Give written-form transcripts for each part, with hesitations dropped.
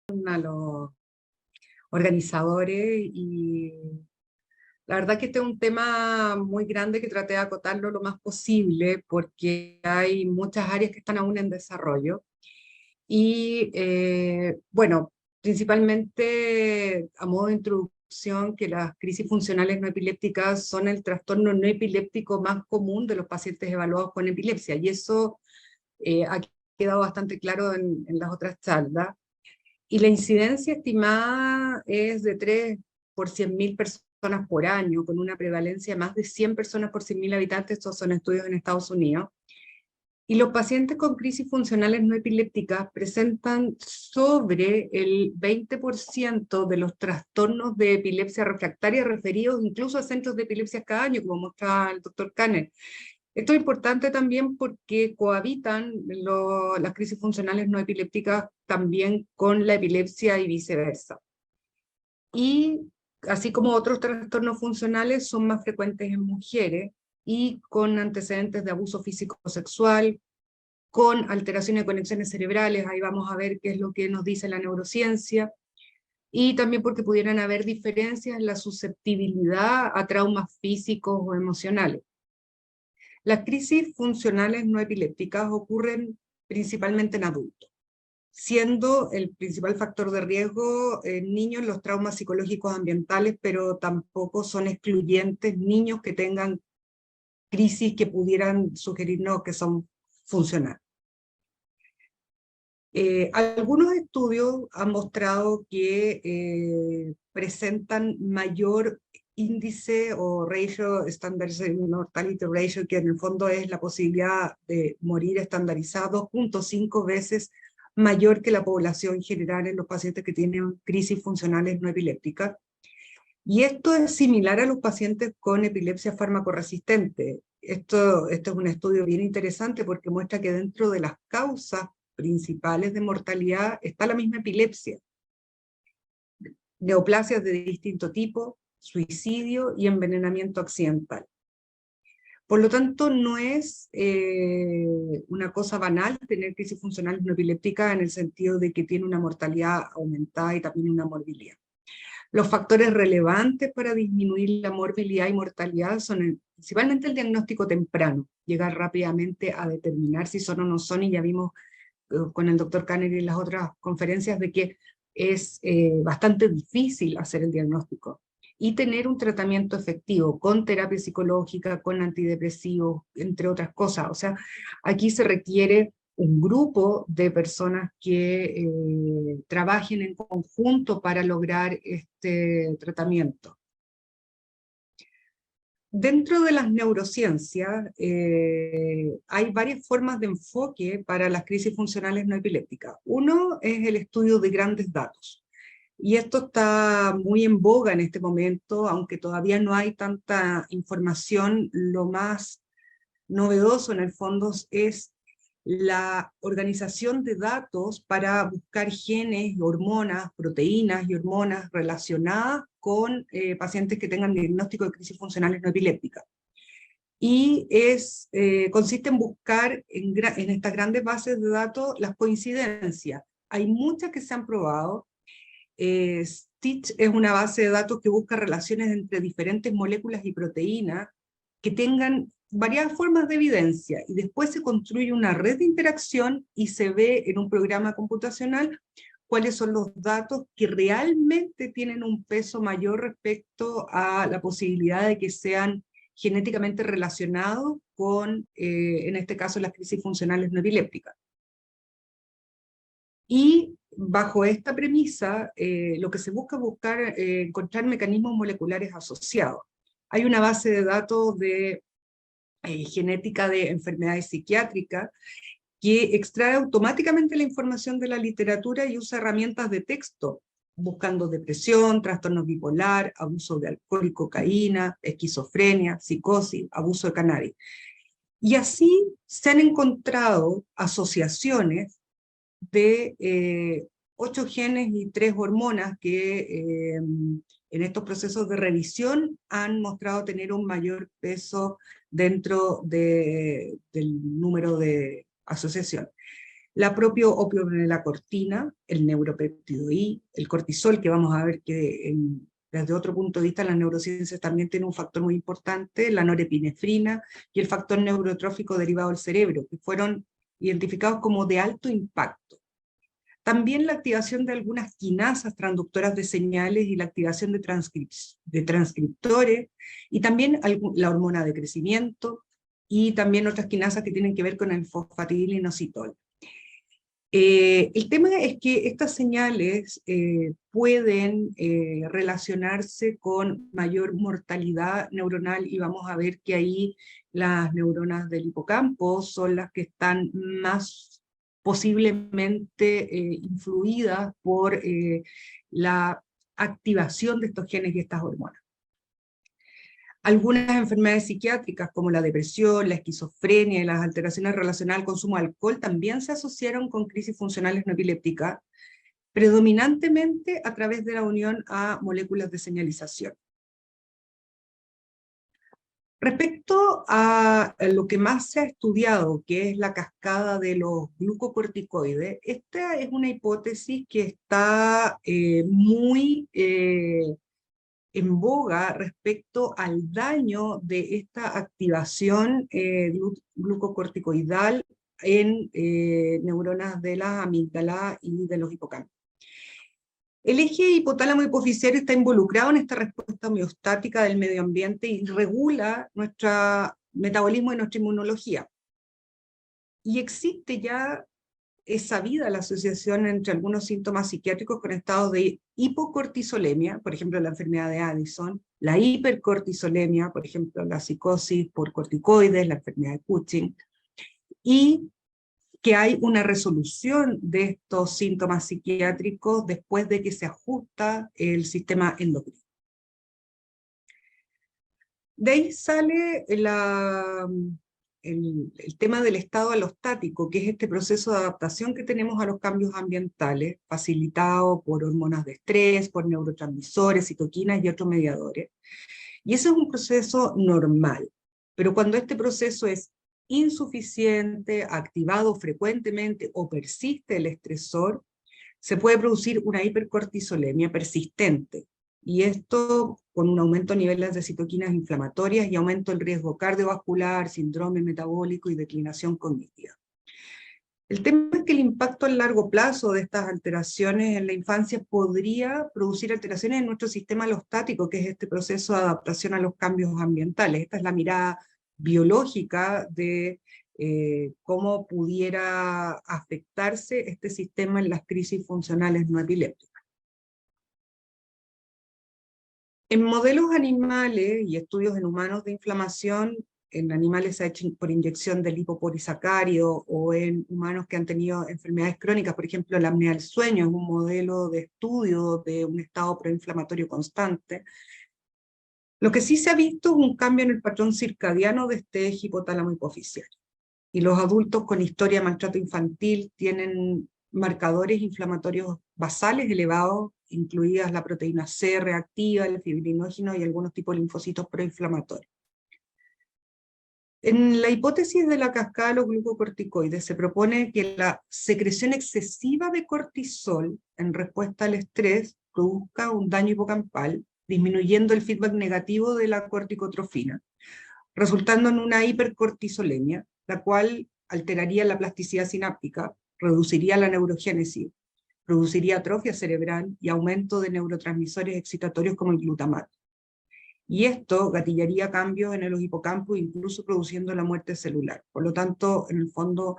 a los organizadores y la verdad que este es un tema muy grande que traté de acotarlo lo más posible porque hay muchas áreas que están aún en desarrollo y bueno, principalmente a modo de introducción que las crisis funcionales no epilépticas son el trastorno no epiléptico más común de los pacientes evaluados con epilepsia y eso ha quedado bastante claro en las otras charlas. Y la incidencia estimada es de 3 por 100.000 personas por año, con una prevalencia de más de 100 personas por 100.000 habitantes, estos son estudios en Estados Unidos. Y los pacientes con crisis funcionales no epilépticas presentan sobre el 20% de los trastornos de epilepsia refractaria referidos incluso a centros de epilepsia cada año, como muestra el doctor Kanner. Esto es importante también porque cohabitan las crisis funcionales no epilépticas también con la epilepsia y viceversa. Y así como otros trastornos funcionales son más frecuentes en mujeres y con antecedentes de abuso físico-sexual, con alteraciones de conexiones cerebrales, ahí vamos a ver qué es lo que nos dice la neurociencia, y también porque pudieran haber diferencias en la susceptibilidad a traumas físicos o emocionales. Las crisis funcionales no epilépticas ocurren principalmente en adultos, siendo el principal factor de riesgo en niños los traumas psicológicos ambientales, pero tampoco son excluyentes niños que tengan crisis que pudieran sugerirnos que son funcionales. Algunos estudios han mostrado que presentan mayor índice o ratio, standard mortality ratio, que en el fondo es la posibilidad de morir estandarizada 2.5 veces mayor que la población general en los pacientes que tienen crisis funcionales no epilépticas. Y esto es similar a los pacientes con epilepsia farmacoresistente. Esto es un estudio bien interesante porque muestra que dentro de las causas principales de mortalidad está la misma epilepsia. Neoplasias de distinto tipo, suicidio y envenenamiento accidental. Por lo tanto, no es una cosa banal tener crisis funcional no epiléptica en el sentido de que tiene una mortalidad aumentada y también una morbilidad. Los factores relevantes para disminuir la morbilidad y mortalidad son principalmente el diagnóstico temprano, llegar rápidamente a determinar si son o no son, y ya vimos con el doctor Kanner y en las otras conferencias de que es bastante difícil hacer el diagnóstico, y tener un tratamiento efectivo con terapia psicológica, con antidepresivos, entre otras cosas. O sea, aquí se requiere un grupo de personas que trabajen en conjunto para lograr este tratamiento. Dentro de las neurociencias hay varias formas de enfoque para las crisis funcionales no epilépticas. Uno es el estudio de grandes datos. Y esto está muy en boga en este momento, aunque todavía no hay tanta información. Lo más novedoso en el fondo es la organización de datos para buscar genes, hormonas, proteínas y hormonas relacionadas con pacientes que tengan diagnóstico de crisis funcionales no epilépticas. Y consiste en buscar en estas grandes bases de datos las coincidencias. Hay muchas que se han probado. Stitch es una base de datos que busca relaciones entre diferentes moléculas y proteínas que tengan varias formas de evidencia, y después se construye una red de interacción y se ve en un programa computacional cuáles son los datos que realmente tienen un peso mayor respecto a la posibilidad de que sean genéticamente relacionados con, en este caso, las crisis funcionales no epilépticas. Y bajo esta premisa, lo que se busca es encontrar mecanismos moleculares asociados. Hay una base de datos de genética de enfermedades psiquiátricas que extrae automáticamente la información de la literatura y usa herramientas de texto, buscando depresión, trastorno bipolar, abuso de alcohol y cocaína, esquizofrenia, psicosis, abuso de cannabis. Y así se han encontrado asociaciones de 8 genes y 3 hormonas que en estos procesos de revisión han mostrado tener un mayor peso dentro del número de asociación. la propia opioidina, el neuropéptido I, el cortisol, que vamos a ver que desde otro punto de vista las neurociencias también tiene un factor muy importante, la norepinefrina y el factor neurotrófico derivado del cerebro, que fueron identificados como de alto impacto. También la activación de algunas quinasas transductoras de señales y la activación de transcriptores, y también la hormona de crecimiento, y también otras quinasas que tienen que ver con el fosfatidilinositol. El tema es que estas señales pueden relacionarse con mayor mortalidad neuronal, y vamos a ver que ahí las neuronas del hipocampo son las que están más posiblemente influidas por la activación de estos genes y estas hormonas. Algunas enfermedades psiquiátricas como la depresión, la esquizofrenia y las alteraciones relacionadas al consumo de alcohol también se asociaron con crisis funcionales no epilépticas, predominantemente a través de la unión a moléculas de señalización. Respecto a lo que más se ha estudiado, que es la cascada de los glucocorticoides, esta es una hipótesis que está muy en boga respecto al daño de esta activación glucocorticoidal en neuronas de la amígdala y de los hipocampos. El eje hipotálamo hipoficiario está involucrado en esta respuesta homeostática del medio ambiente y regula nuestro metabolismo y nuestra inmunología. Y existe ya, es sabida la asociación entre algunos síntomas psiquiátricos con estados de hipocortisolemia, por ejemplo la enfermedad de Addison, la hipercortisolemia, por ejemplo la psicosis por corticoides, la enfermedad de Cushing, y que hay una resolución de estos síntomas psiquiátricos después de que se ajusta el sistema endocrino. De ahí sale el tema del estado alostático, que es este proceso de adaptación que tenemos a los cambios ambientales, facilitado por hormonas de estrés, por neurotransmisores, citoquinas y otros mediadores. Y ese es un proceso normal, pero cuando este proceso es insuficiente, activado frecuentemente o persiste el estresor, se puede producir una hipercortisolemia persistente, y esto con un aumento de niveles de citoquinas inflamatorias y aumento del riesgo cardiovascular, síndrome metabólico y declinación cognitiva. El tema es que el impacto a largo plazo de estas alteraciones en la infancia podría producir alteraciones en nuestro sistema alostático, que es este proceso de adaptación a los cambios ambientales. Esta es la mirada biológica de cómo pudiera afectarse este sistema en las crisis funcionales no epilépticas. En modelos animales y estudios en humanos de inflamación, en animales se ha hecho por inyección de lipopolisacárido, o en humanos que han tenido enfermedades crónicas, por ejemplo la apnea del sueño es un modelo de estudio de un estado proinflamatorio constante. Lo que sí se ha visto es un cambio en el patrón circadiano de este eje hipotálamo hipoficiario. Y los adultos con historia de maltrato infantil tienen marcadores inflamatorios basales elevados, incluidas la proteína C reactiva, el fibrinógeno y algunos tipos de linfocitos proinflamatorios. En la hipótesis de la cascada de los glucocorticoides se propone que la secreción excesiva de cortisol en respuesta al estrés produzca un daño hipocampal, disminuyendo el feedback negativo de la corticotrofina, resultando en una hipercortisolemia, la cual alteraría la plasticidad sináptica, reduciría la neurogénesis, produciría atrofia cerebral y aumento de neurotransmisores excitatorios como el glutamato. Y esto gatillaría cambios en los hipocampos, incluso produciendo la muerte celular. Por lo tanto, en el fondo,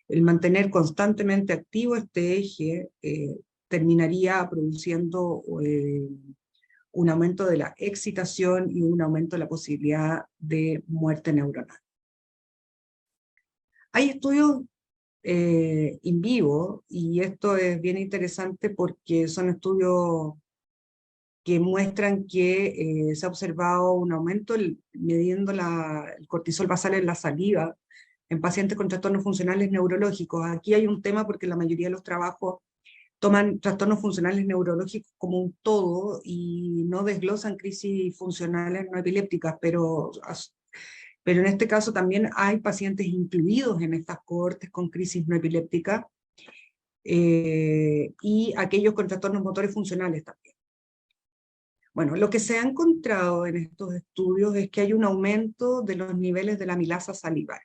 el mantener constantemente activo este eje terminaría produciendo un aumento de la excitación y un aumento de la posibilidad de muerte neuronal. Hay estudios in vivo, y esto es bien interesante porque son estudios que muestran que se ha observado un aumento midiendo el cortisol basal en la saliva en pacientes con trastornos funcionales neurológicos. Aquí hay un tema porque la mayoría de los trabajos toman trastornos funcionales neurológicos como un todo y no desglosan crisis funcionales no epilépticas, pero en este caso también hay pacientes incluidos en estas cohortes con crisis no epiléptica, y aquellos con trastornos motores funcionales también. Bueno, lo que se ha encontrado en estos estudios es que hay un aumento de los niveles de la amilasa salival,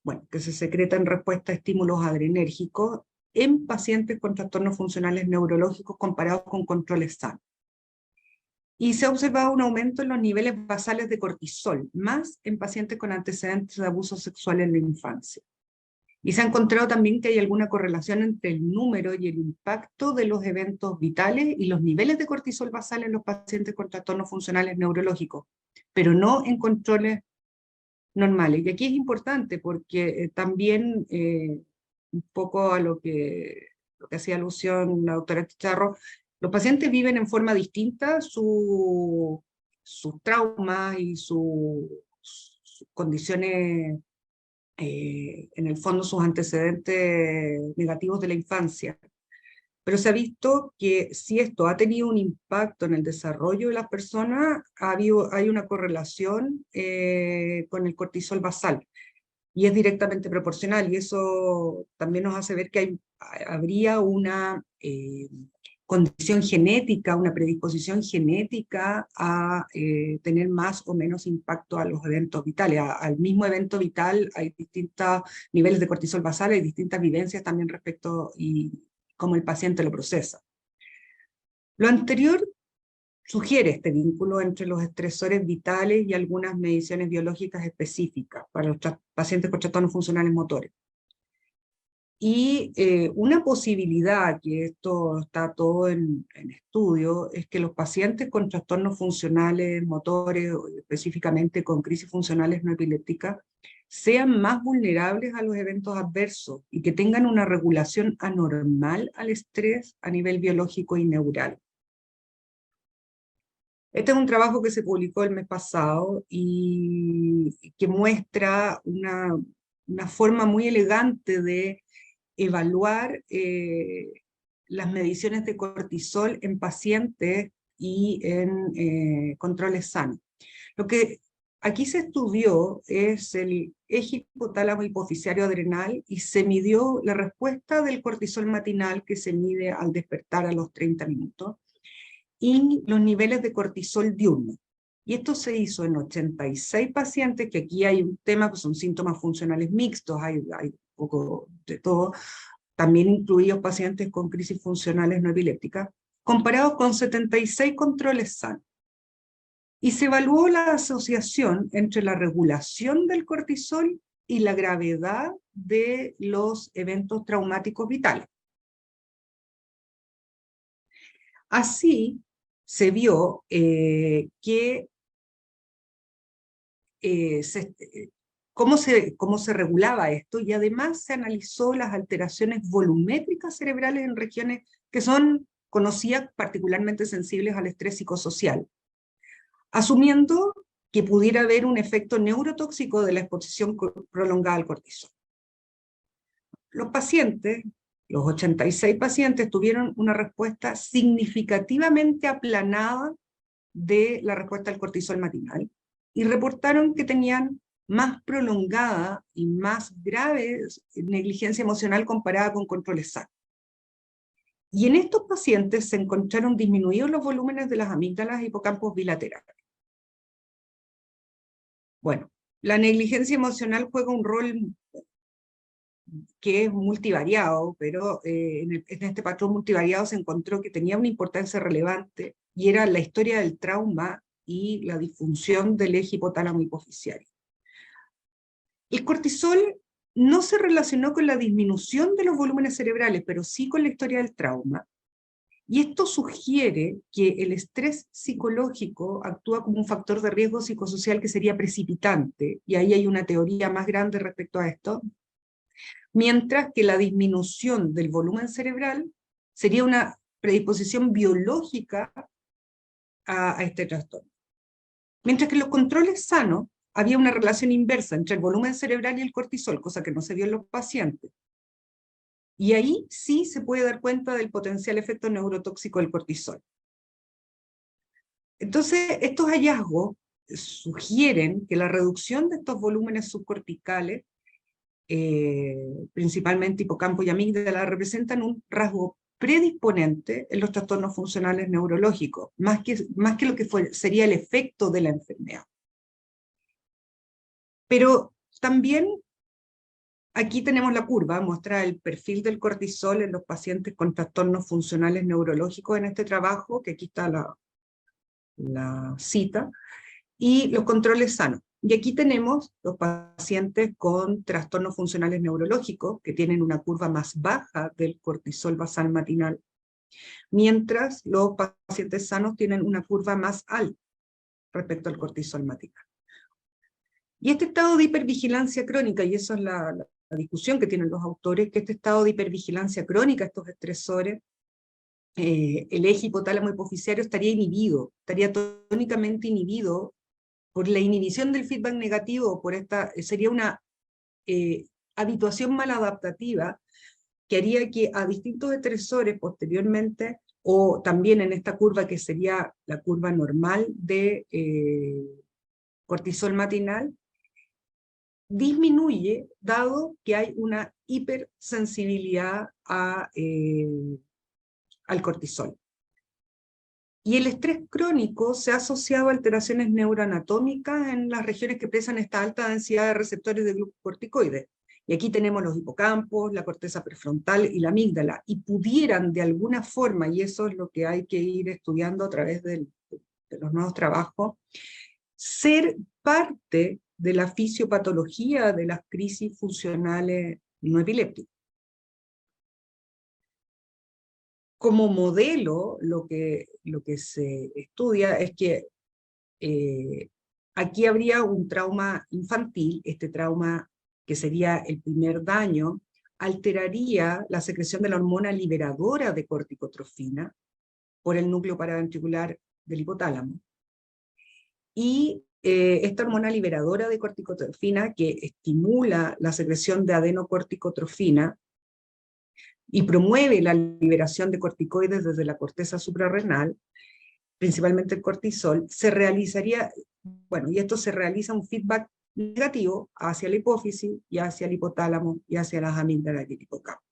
bueno, que se secreta en respuesta a estímulos adrenérgicos en pacientes con trastornos funcionales neurológicos comparados con controles sanos. Y se ha observado un aumento en los niveles basales de cortisol, más en pacientes con antecedentes de abuso sexual en la infancia. Y se ha encontrado también que hay alguna correlación entre el número y el impacto de los eventos vitales y los niveles de cortisol basal en los pacientes con trastornos funcionales neurológicos, pero no en controles normales. Y aquí es importante porque también, un poco a lo que hacía alusión la doctora Chicharro, los pacientes viven en forma distinta sus traumas y sus condiciones, en el fondo sus antecedentes negativos de la infancia. Pero se ha visto que si esto ha tenido un impacto en el desarrollo de las personas, hay una correlación con el cortisol basal, y es directamente proporcional, y eso también nos hace ver que habría una condición genética, una predisposición genética a tener más o menos impacto a los eventos vitales. Al mismo evento vital hay distintos niveles de cortisol basal, hay distintas vivencias también respecto y cómo el paciente lo procesa. Lo anterior sugiere este vínculo entre los estresores vitales y algunas mediciones biológicas específicas para los pacientes con trastornos funcionales motores. Y una posibilidad, que esto está todo en estudio, es que los pacientes con trastornos funcionales motores, o específicamente con crisis funcionales no epilépticas, sean más vulnerables a los eventos adversos y que tengan una regulación anormal al estrés a nivel biológico y neural. Este es un trabajo que se publicó el mes pasado y que muestra una forma muy elegante de evaluar las mediciones de cortisol en pacientes y en controles sanos. Lo que aquí se estudió es el eje hipotálamo hipoficiario adrenal y se midió la respuesta del cortisol matinal, que se mide al despertar a los 30 minutos, y los niveles de cortisol diurno. Y esto se hizo en 86 pacientes, que aquí hay un tema, pues son síntomas funcionales mixtos, hay un poco de todo, también incluidos pacientes con crisis funcionales no epilépticas, comparados con 76 controles sanos. Y se evaluó la asociación entre la regulación del cortisol y la gravedad de los eventos traumáticos vitales. Así se vio cómo se regulaba esto, y además se analizó las alteraciones volumétricas cerebrales en regiones que son conocidas particularmente sensibles al estrés psicosocial, asumiendo que pudiera haber un efecto neurotóxico de la exposición prolongada al cortisol. Los pacientes, los 86 pacientes, tuvieron una respuesta significativamente aplanada de la respuesta al cortisol matinal, y reportaron que tenían más prolongada y más grave negligencia emocional comparada con controles sanos. Y en estos pacientes se encontraron disminuidos los volúmenes de las amígdalas y hipocampos bilaterales. Bueno, la negligencia emocional juega un rol que es multivariado, pero en este patrón multivariado se encontró que tenía una importancia relevante, y era la historia del trauma y la disfunción del eje hipotálamo hipoficiario. El cortisol no se relacionó con la disminución de los volúmenes cerebrales, pero sí con la historia del trauma, y esto sugiere que el estrés psicológico actúa como un factor de riesgo psicosocial que sería precipitante, y ahí hay una teoría más grande respecto a esto, mientras que la disminución del volumen cerebral sería una predisposición biológica a este trastorno. Mientras que en los controles sanos había una relación inversa entre el volumen cerebral y el cortisol, cosa que no se vio en los pacientes. Y ahí sí se puede dar cuenta del potencial efecto neurotóxico del cortisol. Entonces, estos hallazgos sugieren que la reducción de estos volúmenes subcorticales principalmente hipocampo y amígdala, representan un rasgo predisponente en los trastornos funcionales neurológicos, más que lo que sería el efecto de la enfermedad. Pero también aquí tenemos la curva, muestra el perfil del cortisol en los pacientes con trastornos funcionales neurológicos en este trabajo, que aquí está la cita, y los controles sanos. Y aquí tenemos los pacientes con trastornos funcionales neurológicos, que tienen una curva más baja del cortisol basal matinal, mientras los pacientes sanos tienen una curva más alta respecto al cortisol matinal. Y este estado de hipervigilancia crónica, y eso es la discusión que tienen los autores, que este estado de hipervigilancia crónica, estos estresores, el eje hipotálamo hipoficiario estaría inhibido, estaría tónicamente inhibido por la inhibición del feedback negativo, sería una habituación maladaptativa que haría que a distintos estresores posteriormente, o también en esta curva que sería la curva normal de cortisol matinal, disminuye, dado que hay una hipersensibilidad al cortisol. Y el estrés crónico se ha asociado a alteraciones neuroanatómicas en las regiones que expresan esta alta densidad de receptores de glucocorticoides. Y aquí tenemos los hipocampos, la corteza prefrontal y la amígdala, y pudieran de alguna forma, y eso es lo que hay que ir estudiando a través de los nuevos trabajos, ser parte de la fisiopatología de las crisis funcionales no epilépticas. Como modelo, lo que se estudia es que aquí habría un trauma infantil, este trauma que sería el primer daño, alteraría la secreción de la hormona liberadora de corticotrofina por el núcleo paraventricular del hipotálamo. Y esta hormona liberadora de corticotrofina, que estimula la secreción de adenocorticotrofina, y promueve la liberación de corticoides desde la corteza suprarrenal, principalmente el cortisol, se realizaría, bueno, y esto se realiza un feedback negativo hacia la hipófisis y hacia el hipotálamo y hacia las amígdalas y el hipocampo.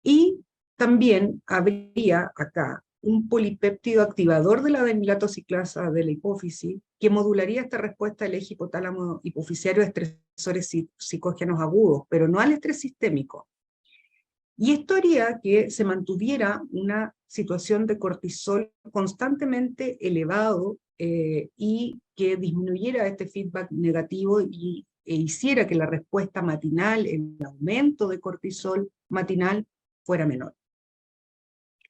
Y también habría acá un polipéptido activador de la adenilatociclasa de la hipófisis que modularía esta respuesta del eje hipotálamo hipoficiario a estresores psicógenos agudos, pero no al estrés sistémico. Y esto haría que se mantuviera una situación de cortisol constantemente elevado y que disminuyera este feedback negativo e hiciera que la respuesta matinal, el aumento de cortisol matinal, fuera menor,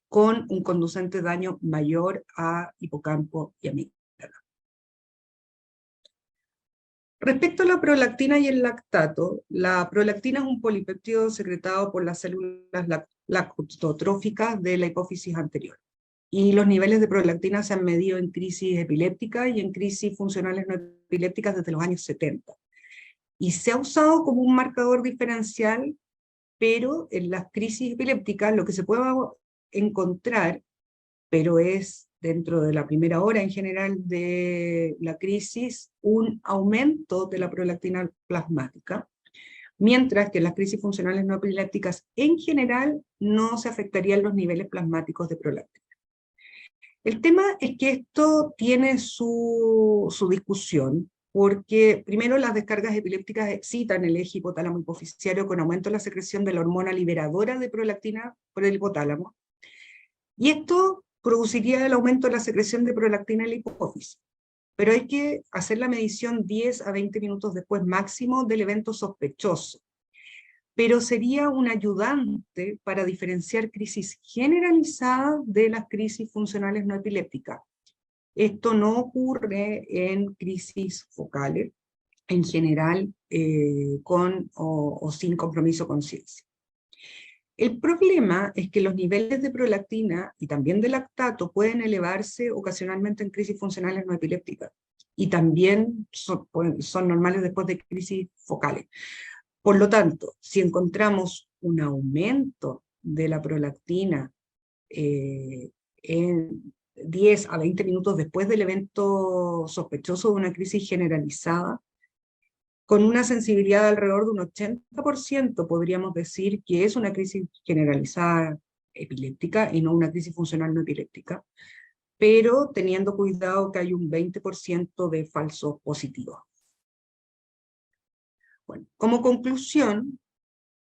con un conducente daño mayor a hipocampo y amígdala. Respecto a la prolactina y el lactato, la prolactina es un polipéptido secretado por las células lactotróficas de la hipófisis anterior. Y los niveles de prolactina se han medido en crisis epilépticas y en crisis funcionales no epilépticas desde los años 70. Y se ha usado como un marcador diferencial, pero en las crisis epilépticas lo que se puede encontrar, pero es dentro de la primera hora en general de la crisis, un aumento de la prolactina plasmática, mientras que en las crisis funcionales no epilépticas en general no se afectarían los niveles plasmáticos de prolactina. El tema es que esto tiene su discusión, porque primero las descargas epilépticas excitan el eje hipotálamo hipoficiario con aumento de la secreción de la hormona liberadora de prolactina por el hipotálamo, y esto produciría el aumento de la secreción de prolactina en la hipófisis. Pero hay que hacer la medición 10 a 20 minutos después máximo del evento sospechoso. Pero sería un ayudante para diferenciar crisis generalizadas de las crisis funcionales no epilépticas. Esto no ocurre en crisis focales, en general, con o sin compromiso con ciencia. El problema es que los niveles de prolactina y también de lactato pueden elevarse ocasionalmente en crisis funcionales no epilépticas, y también son normales después de crisis focales. Por lo tanto, si encontramos un aumento de la prolactina en 10 a 20 minutos después del evento sospechoso de una crisis generalizada, con una sensibilidad de alrededor de un 80%, podríamos decir que es una crisis generalizada epiléptica y no una crisis funcional no epiléptica, pero teniendo cuidado que hay un 20% de falsos positivos. Bueno, como conclusión,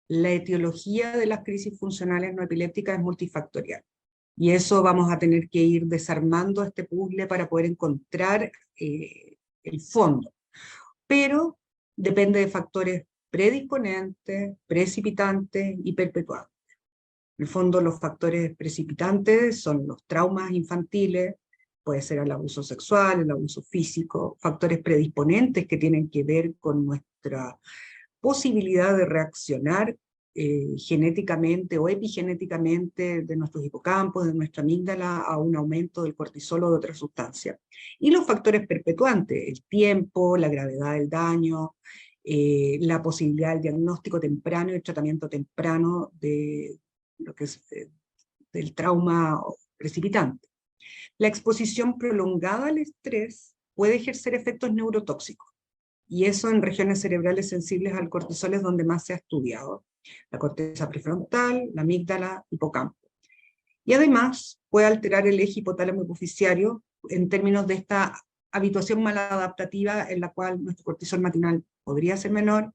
la etiología de las crisis funcionales no epilépticas es multifactorial. Y eso vamos a tener que ir desarmando este puzzle para poder encontrar el fondo. Pero depende de factores predisponentes, precipitantes y perpetuantes. En el fondo, los factores precipitantes son los traumas infantiles, puede ser el abuso sexual, el abuso físico, factores predisponentes que tienen que ver con nuestra posibilidad de reaccionar genéticamente o epigenéticamente de nuestros hipocampos, de nuestra amígdala, a un aumento del cortisol o de otra sustancia. Y los factores perpetuantes, el tiempo, la gravedad del daño, la posibilidad del diagnóstico temprano y el tratamiento temprano de lo que es del trauma precipitante. La exposición prolongada al estrés puede ejercer efectos neurotóxicos, y eso en regiones cerebrales sensibles al cortisol es donde más se ha estudiado. La corteza prefrontal, la amígdala, hipocampo. Y además puede alterar el eje hipotálamo hipoficiario en términos de esta habituación maladaptativa en la cual nuestro cortisol matinal podría ser menor,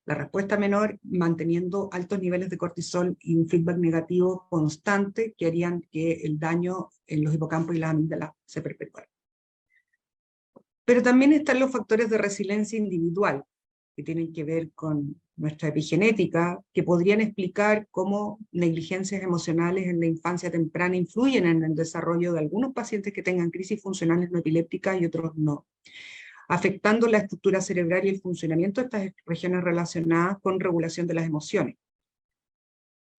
la respuesta menor, manteniendo altos niveles de cortisol y un feedback negativo constante que harían que el daño en los hipocampos y la amígdala se perpetuara. Pero también están los factores de resiliencia individual, que tienen que ver con nuestra epigenética, que podrían explicar cómo negligencias emocionales en la infancia temprana influyen en el desarrollo de algunos pacientes que tengan crisis funcionales no epilépticas y otros no, afectando la estructura cerebral y el funcionamiento de estas regiones relacionadas con regulación de las emociones,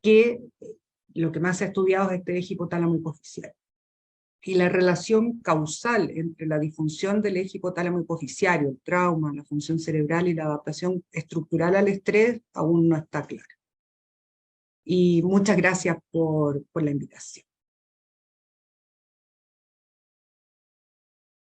que lo que más se ha estudiado es este eje hipotálamo hipoficial. Y la relación causal entre la disfunción del eje hipotálamo hipoficiario, el trauma, la función cerebral y la adaptación estructural al estrés aún no está clara. Y muchas gracias por la invitación.